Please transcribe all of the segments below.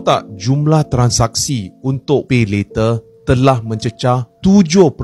Tak, jumlah transaksi untuk pay later telah mencecah 7.1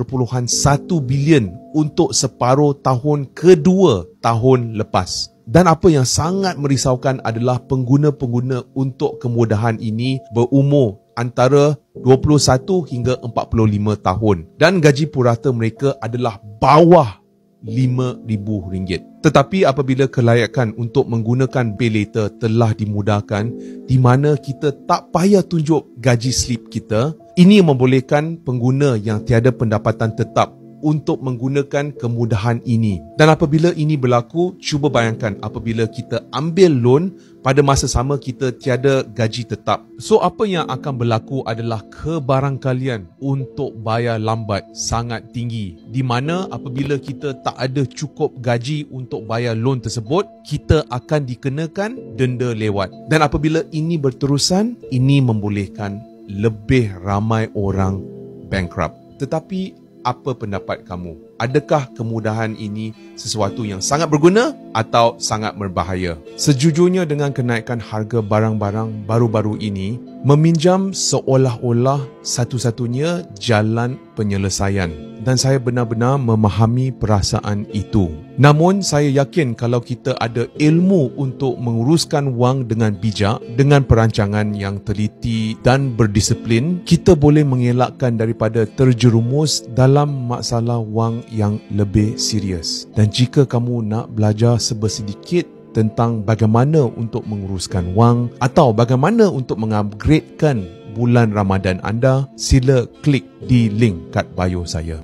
bilion untuk separuh tahun kedua tahun lepas. Dan apa yang sangat merisaukan adalah pengguna-pengguna untuk kemudahan ini berumur antara 21 hingga 45 tahun dan gaji purata mereka adalah bawah RM5,000. Tetapi apabila kelayakan untuk menggunakan pay later telah dimudahkan, di mana kita tak payah tunjuk gaji slip kita, ini membolehkan pengguna yang tiada pendapatan tetap untuk menggunakan kemudahan ini. Dan apabila ini berlaku, cuba bayangkan apabila kita ambil loan pada masa sama kita tiada gaji tetap. So apa yang akan berlaku adalah kebarangkalian untuk bayar lambat sangat tinggi, di mana apabila kita tak ada cukup gaji untuk bayar loan tersebut, kita akan dikenakan denda lewat. Dan apabila ini berterusan, ini membolehkan lebih ramai orang bankrupt. Tetapi apa pendapat kamu? Adakah kemudahan ini sesuatu yang sangat berguna atau sangat berbahaya? Sejujurnya dengan kenaikan harga barang-barang baru-baru ini, meminjam seolah-olah satu-satunya jalan penyelesaian. Dan saya benar-benar memahami perasaan itu. Namun saya yakin kalau kita ada ilmu untuk menguruskan wang dengan bijak, dengan perancangan yang teliti dan berdisiplin, kita boleh mengelakkan daripada terjerumus dalam masalah wang yang lebih serius. Dan jika kamu nak belajar sebersedikit tentang bagaimana untuk menguruskan wang atau bagaimana untuk mengupgradekan bulan Ramadan anda, sila klik di link kat bio saya.